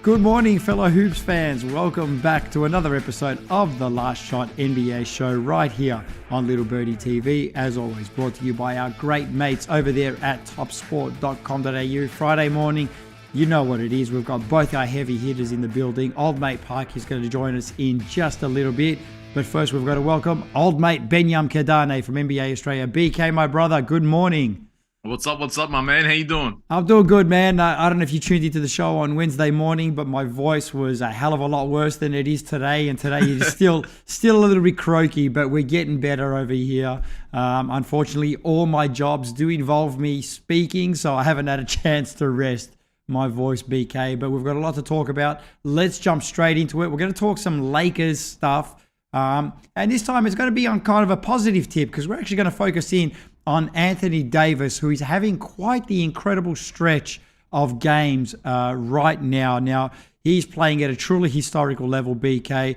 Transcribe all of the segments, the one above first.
Good morning, fellow Hoops fans. Welcome back to another episode of the Last Shot NBA show right here on Little Birdie TV. As always, brought to you by our great mates over there at topsport.com.au. Friday morning, you know what it is. We've got both our heavy hitters in the building. Old mate Park is going to join us in just a little bit. But first, we've got to welcome old mate Benyam Kidane from NBA Australia. BK, my brother, good morning. What's up, my man? How you doing? I'm doing good, man. I don't know if you tuned into the show on Wednesday morning, but my voice was a hell of a lot worse than it is today. And today is still a little bit croaky, but we're getting better over here. Unfortunately, all my jobs do involve me speaking, so I haven't had a chance to rest my voice, BK. But we've got a lot to talk about. Let's jump straight into it. We're going to talk some Lakers stuff. And this time it's going to be on kind of a positive tip because we're actually going to focus in on Anthony Davis, who is having quite the incredible stretch of games right now. Now, he's playing at a truly historical level, BK.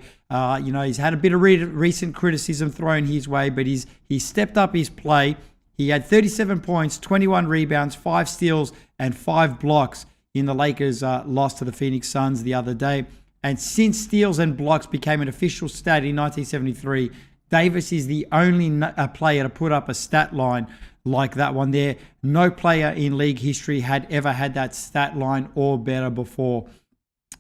He's had a bit of recent criticism thrown his way, but he's stepped up his play. He had 37 points, 21 rebounds, 5 steals, and 5 blocks in the Lakers' loss to the Phoenix Suns the other day. And since steals and blocks became an official stat in 1973, Davis is the only player to put up a stat line like that one there. No player in league history had ever had that stat line or better before.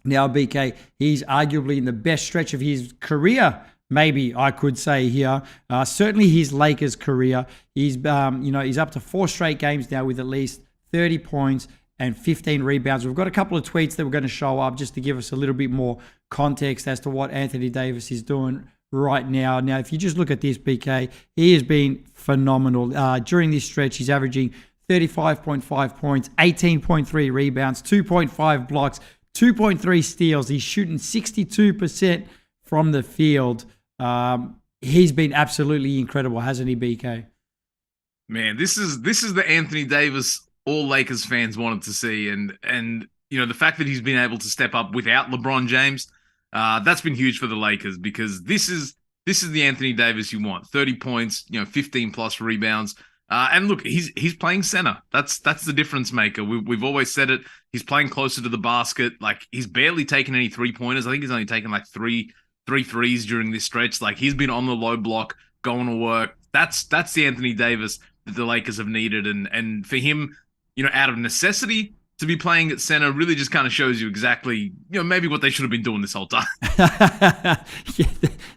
Now, BK, he's arguably in the best stretch of his career, maybe I could say here. Certainly his Lakers career. He's up to 4 straight games now with at least 30 points and 15 rebounds. We've got a couple of tweets that we're going to show up just to give us a little bit more context as to what Anthony Davis is doing right now. Now, if you just look at this, BK, he has been phenomenal. During this stretch, he's averaging 35.5 points, 18.3 rebounds, 2.5 blocks, 2.3 steals. He's shooting 62% from the field. He's been absolutely incredible, hasn't he, BK? Man, this is the Anthony Davis all Lakers fans wanted to see, and the fact that he's been able to step up without LeBron James, that's been huge for the Lakers because this is the Anthony Davis you want. 30 points, 15 plus rebounds. And look, he's playing center. That's the difference maker. We've always said it. He's playing closer to the basket. Like, he's barely taken any 3-pointers. I think he's only taken like three threes during this stretch. Like, he's been on the low block, going to work. That's the Anthony Davis that the Lakers have needed. And for him, out of necessity to be playing at center really just kind of shows you exactly, maybe what they should have been doing this whole time. Yeah,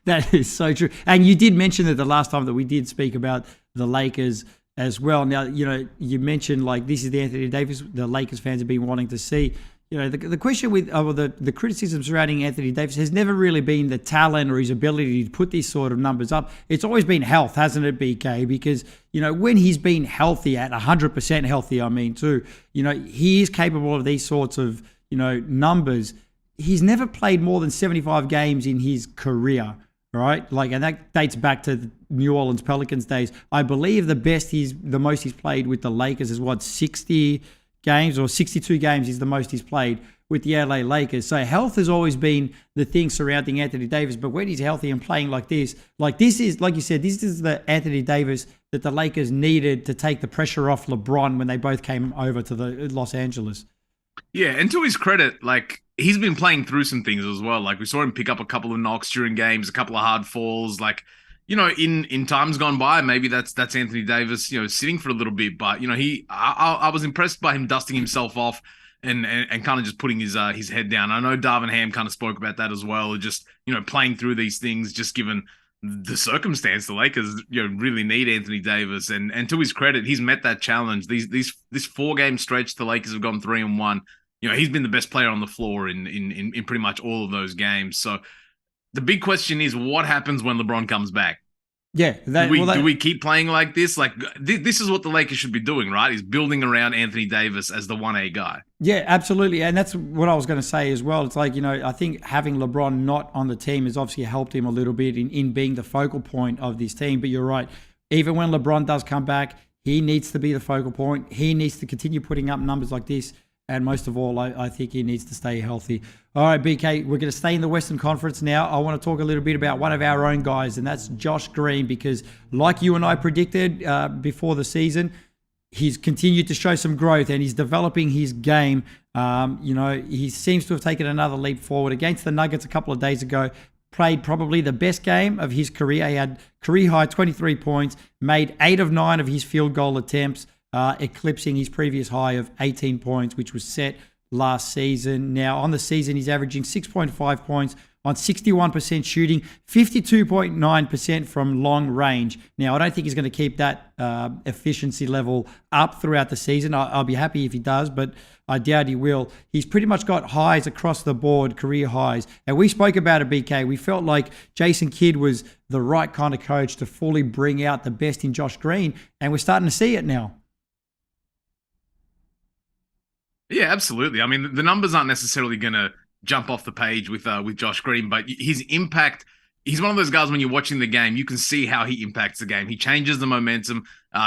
that is so true. And you did mention that the last time that we did speak about the Lakers as well. Now, you mentioned like this is the Anthony Davis the Lakers fans have been wanting to see. The question with the criticism surrounding Anthony Davis has never really been the talent or his ability to put these sort of numbers up. It's always been health, hasn't it, BK? Because, when he's been healthy, at 100% healthy, I mean, too, he is capable of these sorts of, numbers. He's never played more than 75 games in his career, right? And that dates back to the New Orleans Pelicans days. I believe the most he's played with the Lakers is 60 games, or 62 games is the most he's played with the LA Lakers. So health has always been the thing surrounding Anthony Davis. But when he's healthy and playing like this is, like you said, this is the Anthony Davis that the Lakers needed to take the pressure off LeBron when they both came over to the Los Angeles. Yeah, and to his credit, like, he's been playing through some things as well. Like, we saw him pick up a couple of knocks during games, a couple of hard falls. Like, in times gone by, maybe that's Anthony Davis, sitting for a little bit. But, I was impressed by him dusting himself off and kind of just putting his head down. I know Darvin Ham kind of spoke about that as well, just, playing through these things, just given the circumstance. The Lakers, really need Anthony Davis. And to his credit, he's met that challenge. This 4-game stretch, the Lakers have gone 3-1. He's been the best player on the floor in pretty much all of those games. So the big question is, what happens when LeBron comes back? Yeah. Do we keep playing like this? Like, this is what the Lakers should be doing, right? Is building around Anthony Davis as the 1A guy. Yeah, absolutely. And that's what I was going to say as well. It's like, I think having LeBron not on the team has obviously helped him a little bit in being the focal point of this team. But you're right. Even when LeBron does come back, he needs to be the focal point. He needs to continue putting up numbers like this And most of all, I think he needs to stay healthy. All right, BK, we're going to stay in the Western Conference now. I want to talk a little bit about one of our own guys, and that's Josh Green, because like you and I predicted before the season, he's continued to show some growth and he's developing his game. He seems to have taken another leap forward against the Nuggets a couple of days ago. Played probably the best game of his career. He had career high 23 points, made 8 of 9 of his field goal attempts, eclipsing his previous high of 18 points, which was set last season. Now, on the season, he's averaging 6.5 points on 61% shooting, 52.9% from long range. Now, I don't think he's going to keep that efficiency level up throughout the season. I'll be happy if he does, but I doubt he will. He's pretty much got highs across the board, career highs. And we spoke about it, BK. We felt like Jason Kidd was the right kind of coach to fully bring out the best in Josh Green, and we're starting to see it now. Yeah, absolutely. I mean, the numbers aren't necessarily going to jump off the page with Josh Green, but his impact, he's one of those guys when you're watching the game, you can see how he impacts the game. He changes the momentum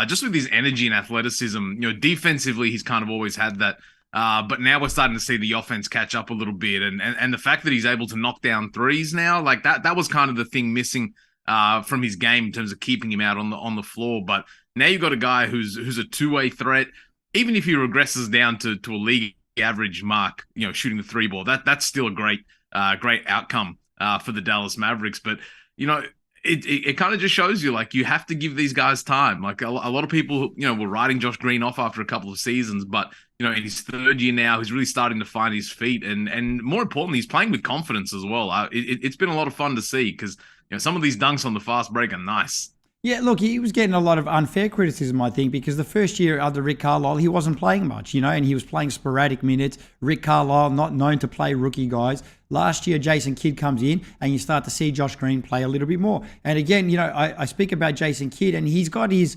just with his energy and athleticism. Defensively, he's kind of always had that. But now we're starting to see the offense catch up a little bit. And the fact that he's able to knock down threes now, like that was kind of the thing missing from his game in terms of keeping him out on the floor. But now you've got a guy who's a two-way threat. Even if he regresses down to a league average mark, shooting the three ball, that's still a great outcome for the Dallas Mavericks. But it kind of just shows you, like, you have to give these guys time. Like a lot of people, were writing Josh Green off after a couple of seasons, but in his third year now, he's really starting to find his feet, and more importantly, he's playing with confidence as well. It's been a lot of fun to see because some of these dunks on the fast break are nice. Yeah, look, he was getting a lot of unfair criticism, I think, because the first year under Rick Carlisle, he wasn't playing much, and he was playing sporadic minutes. Rick Carlisle, not known to play rookie guys. Last year, Jason Kidd comes in, and you start to see Josh Green play a little bit more. And again, I speak about Jason Kidd, and he's got his,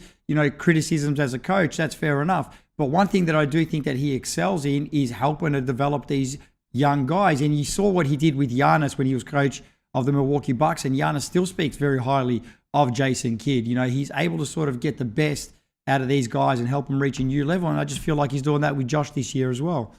criticisms as a coach. That's fair enough. But one thing that I do think that he excels in is helping to develop these young guys. And you saw what he did with Giannis when he was coach of the Milwaukee Bucks, and Giannis still speaks very highly of Jason Kidd. He's able to sort of get the best out of these guys and help them reach a new level. And I just feel like he's doing that with Josh this year as well.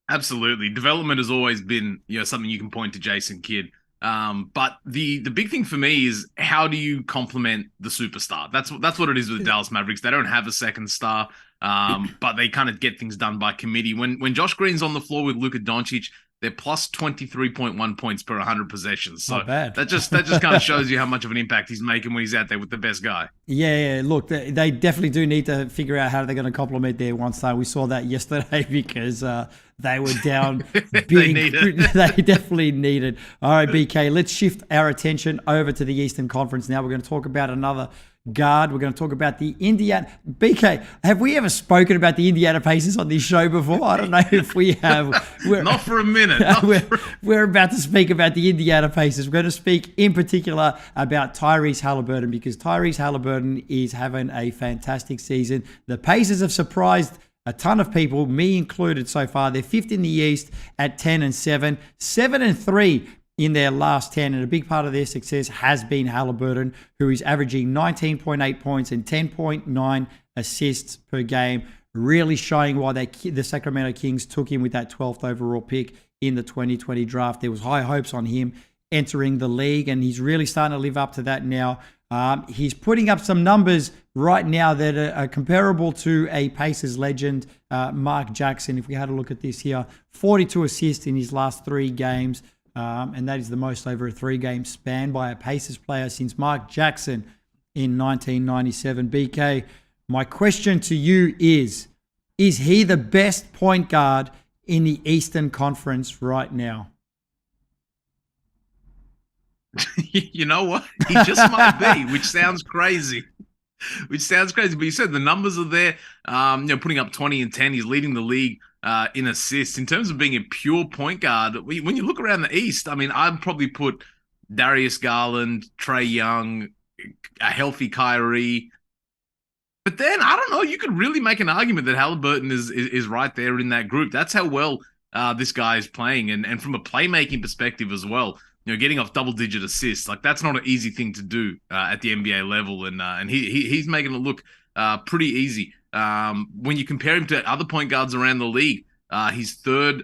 Absolutely. Development has always been, something you can point to Jason Kidd. But the big thing for me is, how do you complement the superstar? That's what it is with the Dallas Mavericks. They don't have a second star, but they kind of get things done by committee. When Josh Green's on the floor with Luka Doncic, they're plus 23.1 points per 100 possessions. So that just kind of shows you how much of an impact he's making when he's out there with the best guy. Yeah. Look, they definitely do need to figure out how they're going to complement their one star. We saw that yesterday because they were down big. They definitely need it. All right, BK, let's shift our attention over to the Eastern Conference now. We're going to talk about another guard. We're going to talk about the Indiana. BK, have we ever spoken about the Indiana Pacers on this show before? I don't know if we have. Not for a minute. We're about to speak about the Indiana Pacers. We're going to speak in particular about Tyrese Halliburton, because Tyrese Halliburton is having a fantastic season. The Pacers have surprised a ton of people, me included so far. They're fifth in the East at 10-7, 7-3 in their last 10, and a big part of their success has been Halliburton, who is averaging 19.8 points and 10.9 assists per game, really showing why the Sacramento Kings took him with that 12th overall pick in the 2020 draft. There was high hopes on him entering the league, and he's really starting to live up to that now. He's putting up some numbers right now that are comparable to a Pacers legend, Mark Jackson. If we had a look at this here, 42 assists in his last 3 games. And that is the most over a 3-game span by a Pacers player since Mark Jackson in 1997. BK, my question to you is he the best point guard in the Eastern Conference right now? You know what? He just might be, which sounds crazy. But you said the numbers are there. Putting up 20 and 10. He's leading the league in assists. In terms of being a pure point guard, when you look around the East, I mean, I'd probably put Darius Garland, Trae Young, a healthy Kyrie. But then, I don't know, you could really make an argument that Halliburton is right there in that group. That's how well this guy is playing. And from a playmaking perspective as well, getting off double-digit assists, like, that's not an easy thing to do at the NBA level, and he's making it look pretty easy. When you compare him to other point guards around the league, He's third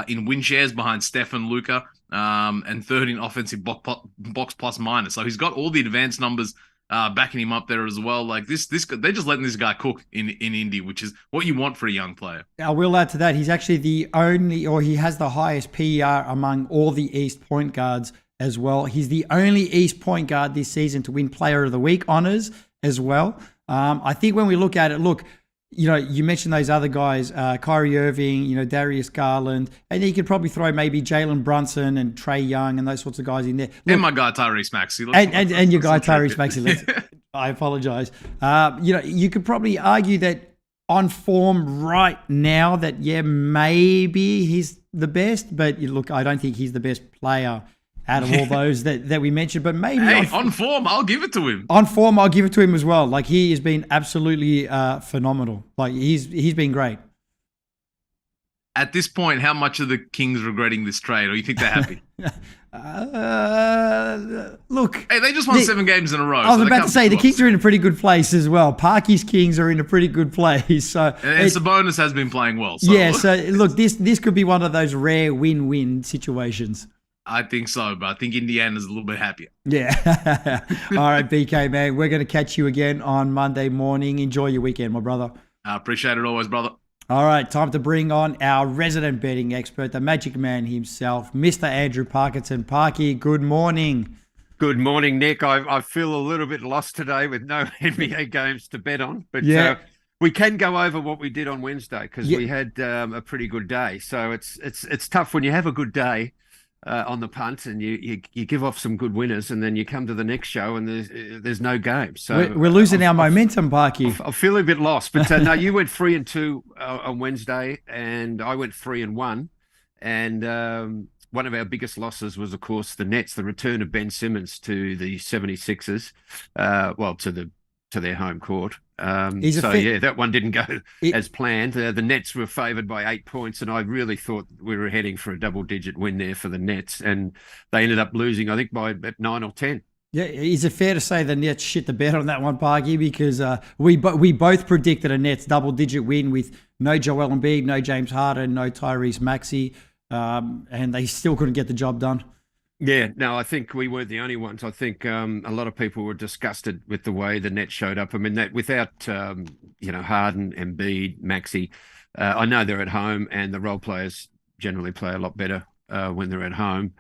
in win shares behind Steph and Luka, and third in offensive box plus minus. So he's got all the advanced numbers backing him up there as well. Like this, they're just letting this guy cook in Indy, which is what you want for a young player. I will add to that, he's actually the only, or he has the highest PER among all the East point guards as well. He's the only East point guard this season to win Player of the Week honors as well. I think when we look at it, you mentioned those other guys, Kyrie Irving, Darius Garland, and you could probably throw maybe Jalen Brunson and Trae Young and those sorts of guys in there. Look, and my guy Tyrese Maxey. And your guy Tyrese Maxey. I apologize. You could probably argue that on form right now that, maybe he's the best, but look, I don't think he's the best player out of all those that we mentioned, but maybe on form, I'll give it to him. On form, I'll give it to him as well. Like, he has been absolutely phenomenal. Like, he's been great. At this point, how much are the Kings regretting this trade, or you think they're happy? Look, hey, they just won 7 games in a row. I was about to say the Kings are in a pretty good place as well. Parky's Kings are in a pretty good place. So and Sabonis has been playing well. So. Yeah. So look, this could be one of those rare win-win situations. I think so, but I think Indiana's a little bit happier. Yeah. All right, BK, man. We're going to catch you again on Monday morning. Enjoy your weekend, my brother. I appreciate it always, brother. All right, time to bring on our resident betting expert, the magic man himself, Mr. Andrew Parkinson. Parky, good morning. Good morning, Nick. I feel a little bit lost today with no NBA games to bet on, but we can go over what we did on Wednesday because we had a pretty good day. So it's tough when you have a good day on the punt and you give off some good winners and then you come to the next show and there's no game. So we're losing our momentum, Parky. I feel a bit lost, but no, you went 3-2 on Wednesday and I went 3-1. And one of our biggest losses was, of course, the Nets, the return of Ben Simmons to the 76ers, to their home court. That one didn't go as planned. The Nets were favoured by 8 points, and I really thought we were heading for a double-digit win there for the Nets, and they ended up losing, I think, by 9 or 10. Yeah, is it fair to say the Nets shit the bed on that one, Parky? Because we both predicted a Nets double-digit win with no Joel Embiid, no James Harden, no Tyrese Maxey, and they still couldn't get the job done. Yeah, no, I think we weren't the only ones. I think a lot of people were disgusted with the way the Nets showed up. I mean, that without Harden, Embiid, Maxey, I know they're at home, and the role players generally play a lot better when they're at home,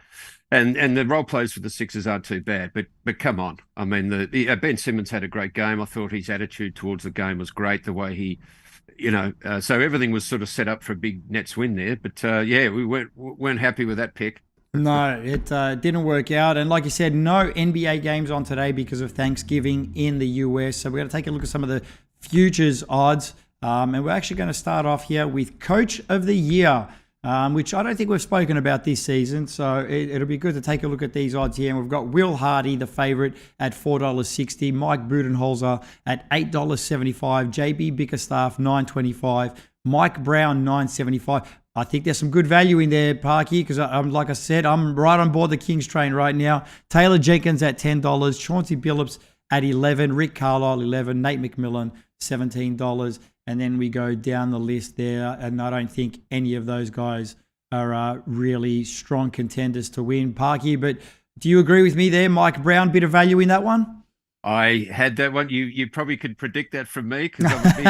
and the role players for the Sixers aren't too bad. But come on, I mean, Ben Simmons had a great game. I thought his attitude towards the game was great. The way he. So everything was sort of set up for a big Nets win there. But we weren't happy with that pick. No, it didn't work out. And like you said, no NBA games on today because of Thanksgiving in the US. So we're going to take a look at some of the futures odds. And we're actually going to start off here with Coach of the Year, which I don't think we've spoken about this season. So it'll be good to take a look at these odds here. And we've got Will Hardy, the favorite, at $4.60. Mike Budenholzer at $8.75. JB Bickerstaff, $9.25. Mike Brown, $9.75. I think there's some good value in there, Parky, because like I said, I'm right on board the Kings train right now. Taylor Jenkins at $10, Chauncey Billups at $11, Rick Carlisle $11, Nate McMillan $17, and then we go down the list there, and I don't think any of those guys are really strong contenders to win, Parky. But do you agree with me there, Mike Brown? Bit of value in that one? I had that one. You probably could predict that from me because I'm a big.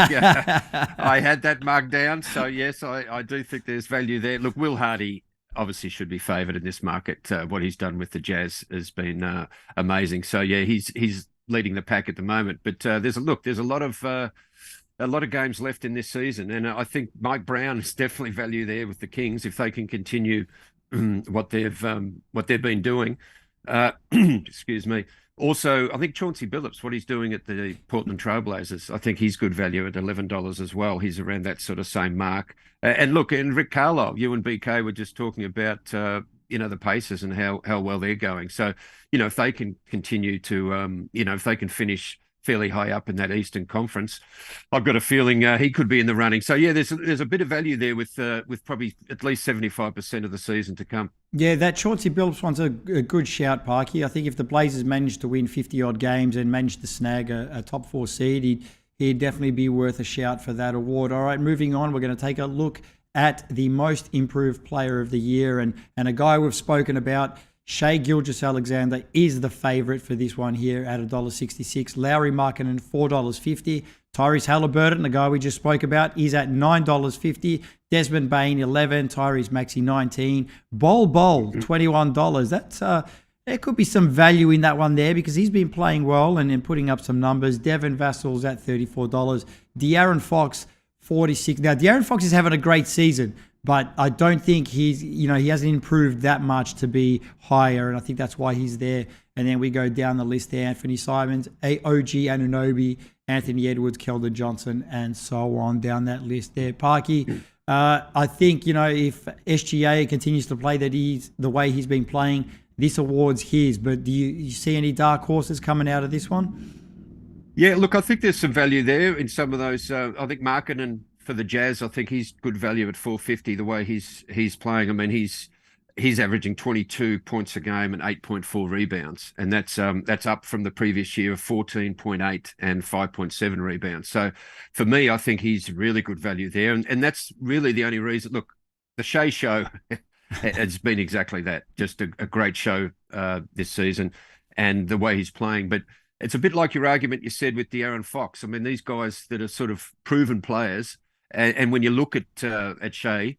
I had that marked down. So yes, I do think there's value there. Look, Will Hardy obviously should be favoured in this market. What he's done with the Jazz has been amazing. So yeah, he's leading the pack at the moment. But there's a lot of games left in this season, and I think Mike Brown is definitely value there with the Kings if they can continue what they've been doing. Excuse me. Also, I think Chauncey Billups, what he's doing at the Portland Trailblazers, I think he's good value at $11 as well. He's around that sort of same mark. And look, and Rick Carlisle, you and BK were just talking about, the Pacers and how well they're going. So, if they can continue to, if they can finish fairly high up in that Eastern Conference, I've got a feeling he could be in the running. So yeah, there's a bit of value there with probably at least 75% of the season to come. Yeah, that Chauncey Billups one's a good shout, Parky. I think if the Blazers managed to win 50-odd games and managed to snag a top 4 seed, he'd definitely be worth a shout for that award. All right, moving on, we're going to take a look at the most improved player of the year, and a guy we've spoken about, Shai Gilgeous-Alexander, is the favorite for this one here at $1.66. Lowry Markkanen, $4.50. Tyrese Halliburton, the guy we just spoke about, is at $9.50. Desmond Bain, $11. Tyrese Maxey, $19. Bol $21. That's there could be some value in that one there because he's been playing well and putting up some numbers. Devin Vassal's at $34. De'Aaron Fox, $46. Now, De'Aaron Fox is having a great season, but I don't think he hasn't improved that much to be higher, and I think that's why he's there. And then we go down the list there: Anthony Simons, OG Anunoby, Anthony Edwards, Keldon Johnson, and so on down that list there. Parky, I think, if SGA continues to play the way he's been playing, this award's his. But do you see any dark horses coming out of this one? Yeah, look, I think there's some value there in some of those. I think Markkanen for the Jazz, I think he's good value at $4.50. The way he's playing, I mean, he's averaging 22 points a game and 8.4 rebounds, and that's up from the previous year of 14.8 and 5.7 rebounds. So for me, I think he's really good value there, and that's really the only reason. Look, the Shai show has been exactly that, just a great show this season, and the way he's playing, but. It's a bit like your argument you said with De'Aaron Fox. I mean, these guys that are sort of proven players, and when you look at Shai,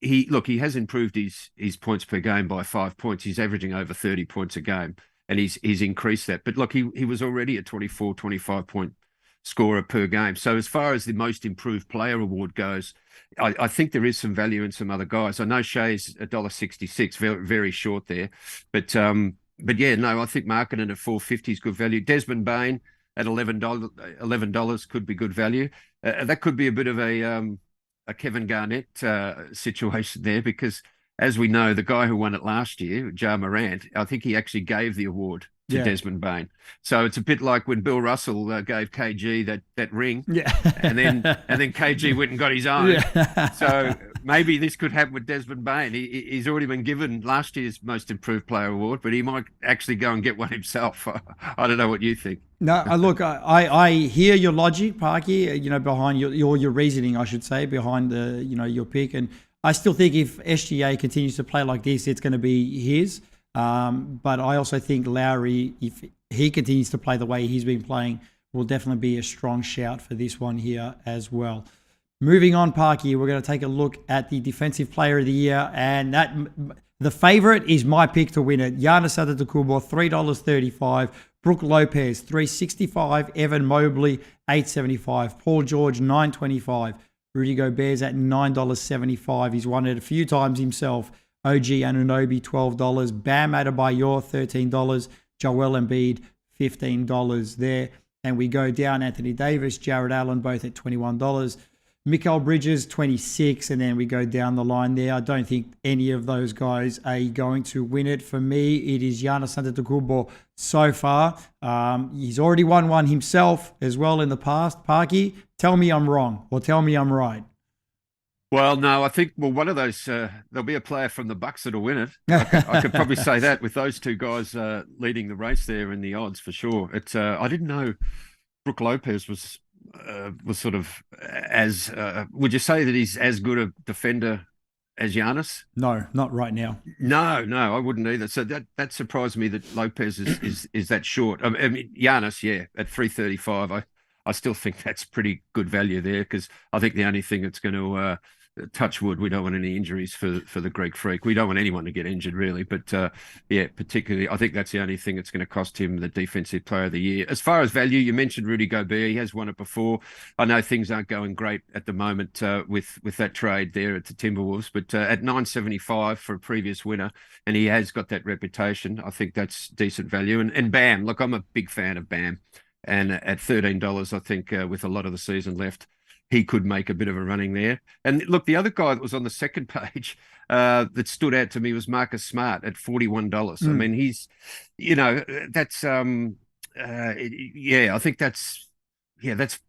he has improved his points per game by 5 points. He's averaging over 30 points a game, and he's increased that. But look, he was already a 24, 25 point scorer per game. So as far as the most improved player award goes, I think there is some value in some other guys. I know Shai's $1.66, very, very short there, but yeah, no, I think Markkanen at $4.50 is good value. Desmond Bain at $11 could be good value. That could be a bit of a Kevin Garnett situation there, because as we know, the guy who won it last year, Ja Morant, I think he actually gave the award to Desmond Bain. So it's a bit like when Bill Russell gave KG that ring, and then KG went and got his own. So maybe this could happen with Desmond Bain. He's already been given last year's Most Improved Player award, but he might actually go and get one himself. I don't know what you think. No, look, I hear your logic, Parky. Behind your reasoning, I should say, behind your pick, and I still think if SGA continues to play like this, it's going to be his. But I also think Lowry, if he continues to play the way he's been playing, will definitely be a strong shout for this one here as well. Moving on, Parky, we're going to take a look at the Defensive Player of the Year, and the favorite is my pick to win it. Giannis Antetokounmpo, $3.35. Brook Lopez, $3.65. Evan Mobley, $8.75. Paul George, $9.25. Rudy Gobert's at $9.75. He's won it a few times himself. OG Anunoby, $12. Bam Adebayor, $13. Joel Embiid, $15 there. And we go down Anthony Davis, Jared Allen, both at $21. Mikal Bridges, $26. And then we go down the line there. I don't think any of those guys are going to win it. For me, it is Giannis Antetokounmpo so far. He's already won one himself as well in the past. Parky, tell me I'm wrong or tell me I'm right. Well, no, I think, one of those, there'll be a player from the Bucks that'll win it. I could probably say that with those two guys leading the race there in the odds for sure. I didn't know Brook Lopez was sort of as, would you say that he's as good a defender as Giannis? No, not right now. No, I wouldn't either. So that surprised me that Lopez is that short. I mean, Giannis, yeah, at 335, I still think that's pretty good value there, because I think the only thing that's going to touch wood, we don't want any injuries for the Greek Freak. We don't want anyone to get injured, really. But yeah, particularly, I think that's the only thing that's going to cost him the Defensive Player of the Year. As far as value, you mentioned Rudy Gobert. He has won it before. I know things aren't going great at the moment with that trade there at the Timberwolves, but at $9.75 for a previous winner, and he has got that reputation, I think that's decent value. And Bam, look, I'm a big fan of Bam. And at $13, I think with a lot of the season left, he could make a bit of a running there. And look, the other guy that was on the second page that stood out to me was Marcus Smart at $41. I mean, he's, that's, I think that's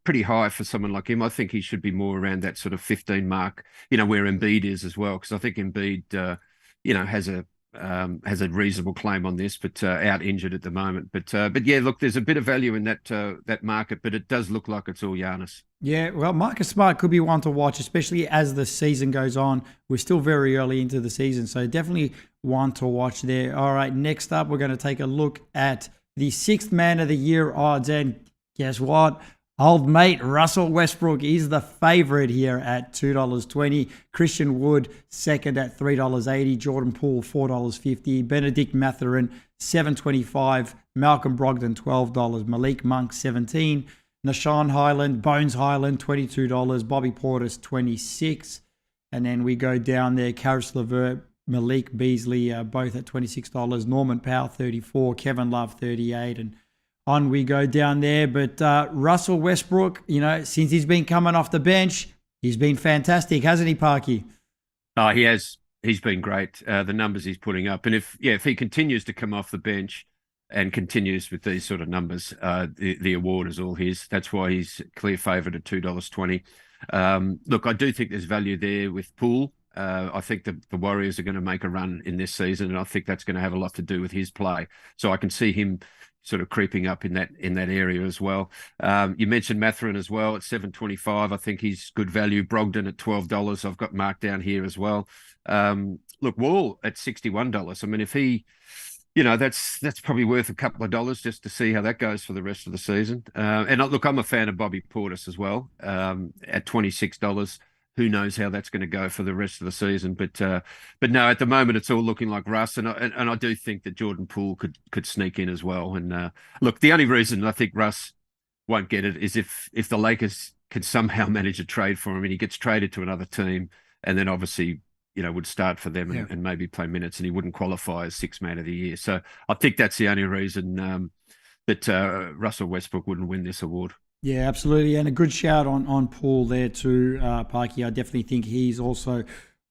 pretty high for someone like him. I think he should be more around that sort of 15 mark, where Embiid is as well, because I think Embiid, has has a reasonable claim on this, but out injured at the moment. But yeah, look, there's a bit of value in that market, but it does look like it's all Giannis. Yeah, well, Marcus Smart could be one to watch, especially as the season goes on. We're still very early into the season, so definitely one to watch there. All right, next up, we're going to take a look at the 6th man of the year odds. And guess what? Old mate Russell Westbrook is the favorite here at $2.20. Christian Wood, second at $3.80. Jordan Poole, $4.50. Benedict Mathurin, $7.25. Malcolm Brogdon, $12. Malik Monk, $17. Nashawn Highland, Bones Highland, $22. Bobby Portis, $26. And then we go down there, Karis LeVert, Malik Beasley, both at $26. Norman Powell, $34. Kevin Love, $38. And on we go down there. But Russell Westbrook, since he's been coming off the bench, he's been fantastic, hasn't he, Parky? Oh, he has. He's been great. The numbers he's putting up. And if he continues to come off the bench and continues with these sort of numbers, the award is all his. That's why he's clear favourite at $2.20. Look, I do think there's value there with Poole. I think the Warriors are going to make a run in this season, and I think that's going to have a lot to do with his play. So I can see him sort of creeping up in that area as well. You mentioned Mathurin as well at $7.25. I think he's good value. Brogdon at $12. I've got marked down here as well. Look, Wall at $61. I mean, if he, that's probably worth a couple of dollars just to see how that goes for the rest of the season. And look, I'm a fan of Bobby Portis as well at $26. Who knows how that's going to go for the rest of the season? But no, at the moment it's all looking like Russ, and I do think that Jordan Poole could sneak in as well. And look, the only reason I think Russ won't get it is if the Lakers can somehow manage a trade for him and he gets traded to another team, and then obviously would start for them and maybe play minutes, and he wouldn't qualify as 6th man of the year. So I think that's the only reason that Russell Westbrook wouldn't win this award. Yeah, absolutely. And a good shout on Paul there too, Parky. I definitely think he's also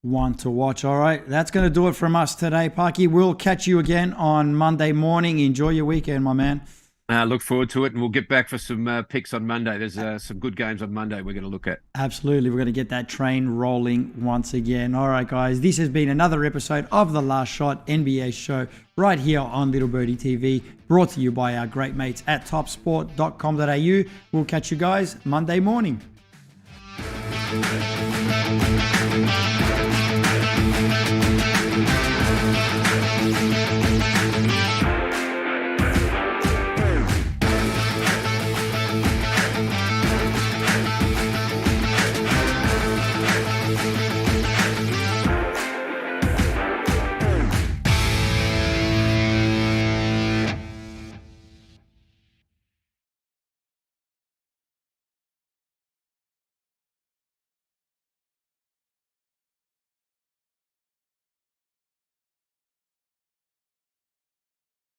one to watch. All right, that's going to do it from us today, Parky. We'll catch you again on Monday morning. Enjoy your weekend, my man. Look forward to it, and we'll get back for some picks on Monday. There's some good games on Monday we're going to look at. Absolutely. We're going to get that train rolling once again. All right, guys. This has been another episode of The Last Shot NBA show right here on Little Birdie TV, brought to you by our great mates at topsport.com.au. We'll catch you guys Monday morning.